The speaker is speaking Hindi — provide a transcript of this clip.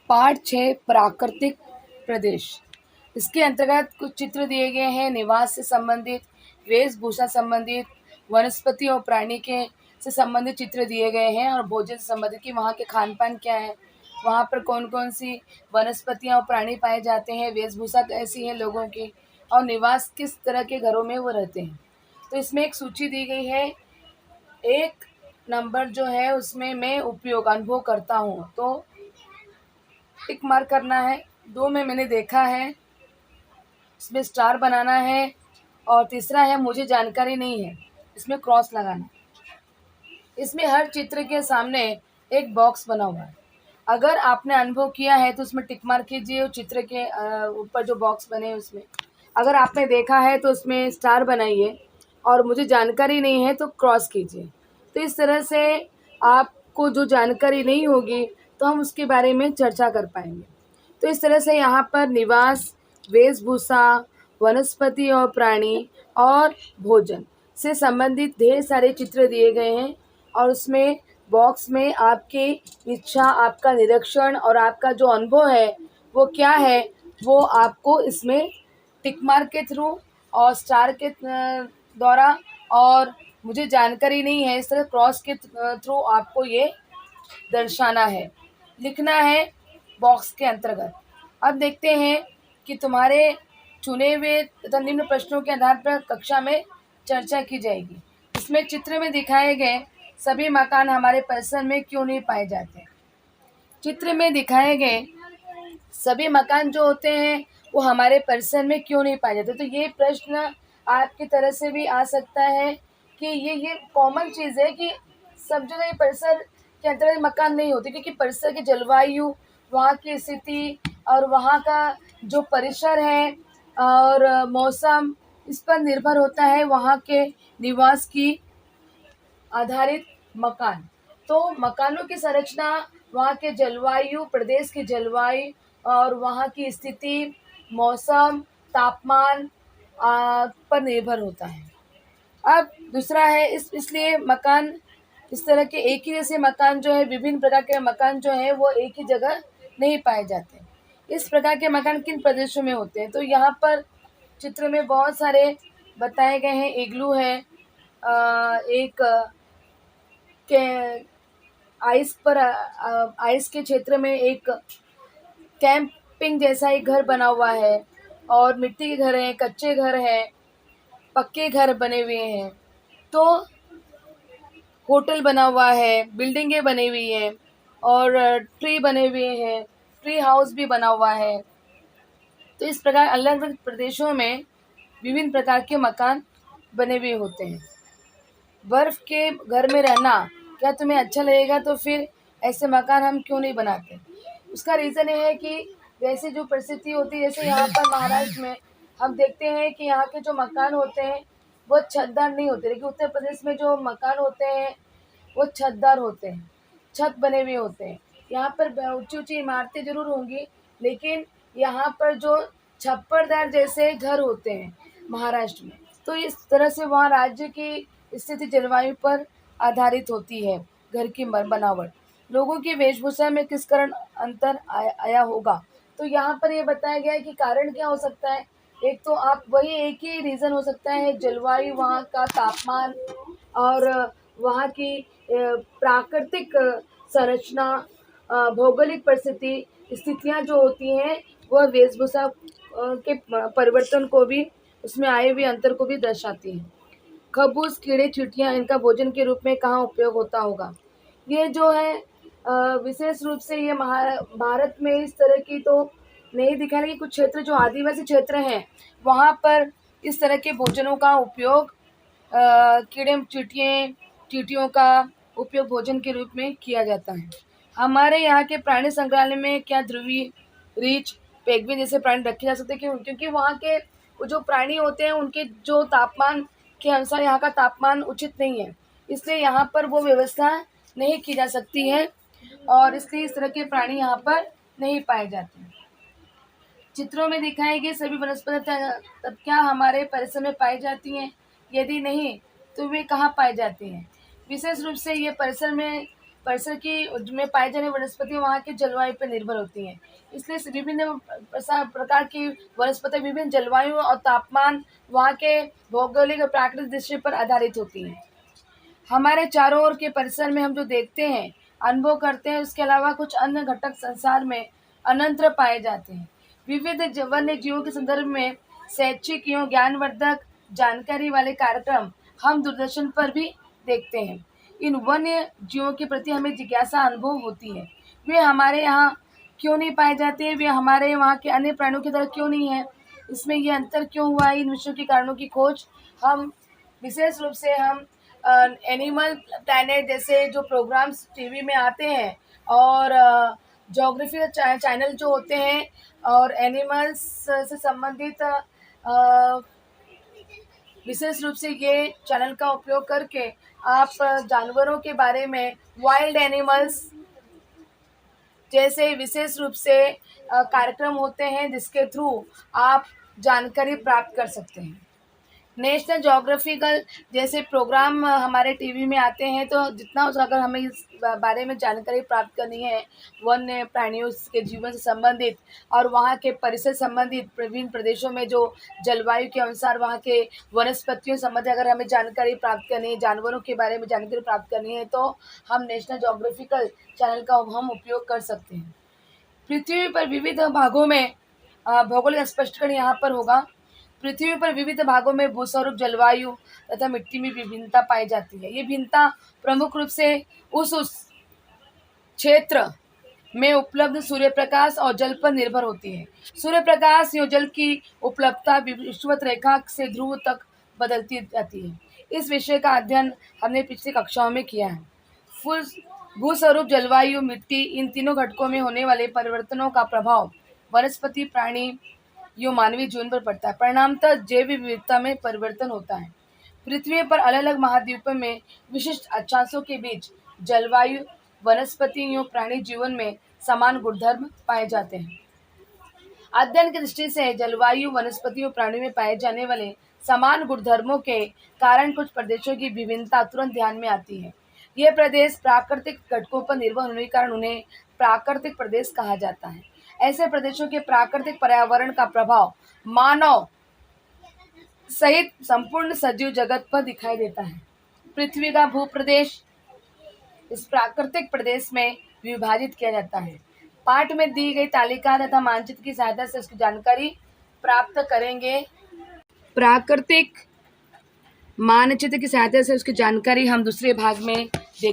पाठ 6 प्राकृतिक प्रदेश। इसके अंतर्गत कुछ चित्र दिए गए हैं निवास से संबंधित, वेशभूषा संबंधित, वनस्पति और प्राणी के से संबंधित चित्र दिए गए हैं और भोजन से संबंधित कि वहाँ के खान पान क्या है, वहाँ पर कौन कौन सी वनस्पतियाँ और प्राणी पाए जाते हैं, वेशभूषा कैसी है लोगों की और निवास किस तरह के घरों में वो रहते हैं। तो इसमें एक सूची दी गई है। एक नंबर जो है उसमें मैं उपयोग अनुभव करता हूँ तो टिक मार्क करना है। 2 में मैंने देखा है, इसमें स्टार बनाना है और तीसरा है मुझे जानकारी नहीं है, इसमें क्रॉस लगाना। इसमें हर चित्र के सामने एक बॉक्स बना हुआ है। अगर आपने अनुभव किया है तो उसमें टिक मार्क कीजिए और चित्र के ऊपर जो बॉक्स बने हैं उसमें। अगर आपने देखा है तो उसमें स्टार बनाइए और मुझे जानकारी नहीं है तो क्रॉस कीजिए। तो इस तरह से आपको जो जानकारी नहीं होगी तो हम उसके बारे में चर्चा कर पाएंगे। तो इस तरह से यहाँ पर निवास, वेशभूषा, वनस्पति और प्राणी और भोजन से संबंधित ढेर सारे चित्र दिए गए हैं और उसमें बॉक्स में आपकी इच्छा, आपका निरीक्षण और आपका जो अनुभव है वो क्या है, वो आपको इसमें टिक मार्क के थ्रू और स्टार के द्वारा और मुझे जानकारी नहीं है इस तरह क्रॉस के थ्रू आपको ये दर्शाना है, लिखना है बॉक्स के अंतर्गत। अब देखते हैं कि तुम्हारे चुने हुए तथा निम्न प्रश्नों के आधार पर कक्षा में चर्चा की जाएगी। इसमें चित्र में दिखाए गए सभी मकान हमारे परिसर में क्यों नहीं पाए जाते। चित्र में दिखाए गए सभी मकान जो होते हैं वो हमारे परिसर में क्यों नहीं पाए जाते। तो ये प्रश्न आपकी तरह से भी आ सकता है कि ये कॉमन चीज़ है कि सब जगह ये परिसर के अंतर्गत मकान नहीं होते, क्योंकि परिसर की जलवायु, वहाँ की स्थिति और वहाँ का जो परिसर है और मौसम, इस पर निर्भर होता है वहाँ के निवास की आधारित मकान। तो मकानों की संरचना वहाँ के जलवायु, प्रदेश की जलवायु और वहाँ की स्थिति, मौसम, तापमान पर निर्भर होता है। अब दूसरा है इसलिए मकान, इस तरह के एक ही जैसे मकान जो है, विभिन्न प्रकार के मकान जो है वो एक ही जगह नहीं पाए जाते। इस प्रकार के मकान किन प्रदेशों में होते हैं। तो यहाँ पर चित्र में बहुत सारे बताए गए हैं। इग्लू है, एक के आइस पर आइस के क्षेत्र में एक कैंपिंग जैसा एक घर बना हुआ है और मिट्टी के घर हैं, कच्चे घर हैं, पक्के घर बने हुए हैं। तो होटल बना हुआ है, बिल्डिंगें बनी हुई हैं और ट्री बने हुए हैं, ट्री हाउस भी बना हुआ है। तो इस प्रकार अलग अलग प्रदेशों में विभिन्न प्रकार के मकान बने हुए होते हैं। बर्फ़ के घर में रहना क्या तुम्हें अच्छा लगेगा, तो फिर ऐसे मकान हम क्यों नहीं बनाते। उसका रीज़न ये है कि वैसे जो परिस्थिति होती है, जैसे यहाँ पर महाराष्ट्र में हम देखते हैं कि यहाँ के जो मकान होते हैं वो छतदार नहीं होते, लेकिन उत्तर प्रदेश में जो मकान होते हैं वो छतदार होते हैं, छत बने हुए होते हैं। यहाँ पर ऊंची ऊंची इमारतें ज़रूर होंगी, लेकिन यहाँ पर जो छप्परदार जैसे घर होते हैं महाराष्ट्र में। तो इस तरह से वहाँ राज्य की स्थिति जलवायु पर आधारित होती है घर की बनावट। लोगों की वेशभूषा में किस कारण अंतर आया होगा। तो यहाँ पर ये बताया गया है कि कारण क्या हो सकता है। एक तो आप वही एक ही रीज़न हो सकता है, जलवायु, वहाँ का तापमान और वहाँ की प्राकृतिक संरचना, भौगोलिक परिस्थिति, स्थितियाँ जो होती हैं वह वेशभूषा के परिवर्तन को भी, उसमें आए हुए अंतर को भी दर्शाती हैं। खरगोश, कीड़े, चींटियाँ इनका भोजन के रूप में कहाँ उपयोग होता होगा। ये जो है विशेष रूप से ये भारत में इस तरह की तो नहीं दिखा, लेकिन कुछ क्षेत्र जो आदिवासी क्षेत्र हैं वहाँ पर इस तरह के भोजनों का उपयोग, कीड़े चींटियों का उपयोग भोजन के रूप में किया जाता है। हमारे यहाँ के प्राणी संग्रहालय में क्या ध्रुवीय, रीछ, पेंगुइन जैसे प्राणी रखे जा सकते हैं। क्योंकि वहाँ के जो प्राणी होते हैं उनके जो तापमान के अनुसार यहाँ का तापमान उचित नहीं है, इसलिए यहाँ पर वो व्यवस्था नहीं की जा सकती है और इसलिए इस तरह के प्राणी यहाँ पर नहीं पाए जाते। चित्रों में दिखाई गई सभी वनस्पतियाँ तब क्या हमारे परिसर में पाई जाती हैं, यदि नहीं तो वे कहाँ पाई जाती हैं। विशेष रूप से ये परिसर में परिसर की में पाई जाने वनस्पति वहाँ के जलवायु पर निर्भर होती हैं। इसलिए विभिन्न प्रकार की वनस्पति विभिन्न जलवायु और तापमान वहाँ के भौगोलिक और प्राकृतिक दृश्य पर आधारित होती हैं। हमारे चारों ओर के परिसर में हम जो देखते हैं, अनुभव करते हैं, उसके अलावा कुछ अन्य घटक संसार में अनंतर पाए जाते हैं। विविध वन्य जीवों के संदर्भ में शैक्षिक एवं ज्ञानवर्धक जानकारी वाले कार्यक्रम हम दूरदर्शन पर भी देखते हैं। इन वन्य जीवों के प्रति हमें जिज्ञासा अनुभव होती है। वे हमारे यहाँ क्यों नहीं पाए जाते, वे हमारे वहाँ के अन्य प्राणियों की तरह क्यों नहीं है, इसमें ये अंतर क्यों हुआ, इन विषयों के कारणों की खोज हम विशेष रूप से हम एनिमल प्लैनेट जैसे जो प्रोग्राम्स टीवी में आते हैं और ज्योग्राफी चैनल जो होते हैं और एनिमल्स से संबंधित विशेष रूप से ये चैनल का उपयोग करके आप जानवरों के बारे में, वाइल्ड एनिमल्स जैसे विशेष रूप से कार्यक्रम होते हैं जिसके थ्रू आप जानकारी प्राप्त कर सकते हैं। नेशनल ज्योग्राफिकल जैसे प्रोग्राम हमारे टीवी में आते हैं, तो जितना हो सके अगर हमें इस बारे में जानकारी प्राप्त करनी है, वन्य प्राणियों के जीवन से संबंधित और वहाँ के परिसर संबंधित विभिन्न प्रदेशों में जो जलवायु के अनुसार वहाँ के वनस्पतियों संबंधित अगर हमें जानकारी प्राप्त करनी है, जानवरों के बारे में जानकारी प्राप्त करनी है, तो हम नेशनल ज्योग्राफिकल चैनल का हम उपयोग कर सकते हैं। पृथ्वी पर विविध भागों में भौगोलिक स्पष्टीकरण यहाँ पर होगा। पृथ्वी पर विविध भागों में भूस्वरूप, जलवायु तथा मिट्टी में विभिन्नता पाई जाती है। ये भिन्नता प्रमुख रूप से उस क्षेत्र में उपलब्ध सूर्य प्रकाश और जल पर निर्भर होती है। सूर्य प्रकाश या जल की उपलब्धता विषुवत रेखा से ध्रुव तक बदलती जाती है। इस विषय का अध्ययन हमने पिछली कक्षाओं में किया है। भूस्वरूप, जलवायु, मिट्टी, इन तीनों घटकों में होने वाले परिवर्तनों का प्रभाव वनस्पति, प्राणी यो मानवीय जीवन पर पड़ता है। परिणामतः जैव विविधता में परिवर्तन होता है। पृथ्वी पर अलग अलग महाद्वीपों में विशिष्ट अक्षांशों के बीच जलवायु, वनस्पति एवं प्राणी जीवन में समान गुणधर्म पाए जाते हैं। अध्ययन की दृष्टि से जलवायु, वनस्पति और प्राणी में पाए जाने वाले समान गुणधर्मों के कारण कुछ प्रदेशों की विभिन्नता तुरंत ध्यान में आती है। ये प्रदेश प्राकृतिक घटकों पर निर्भर होने के कारण उन्हें प्राकृतिक प्रदेश कहा जाता है। ऐसे प्रदेशों के प्राकृतिक पर्यावरण का प्रभाव मानव सहित संपूर्ण सजीव जगत पर दिखाई देता है। पृथ्वी का भूप्रदेश इस प्राकृतिक प्रदेश में विभाजित किया जाता है। पाठ में दी गई तालिका तथा मानचित्र की सहायता से उसकी जानकारी प्राप्त करेंगे। प्राकृतिक मानचित्र की सहायता से उसकी जानकारी हम दूसरे भाग में देखेंगे।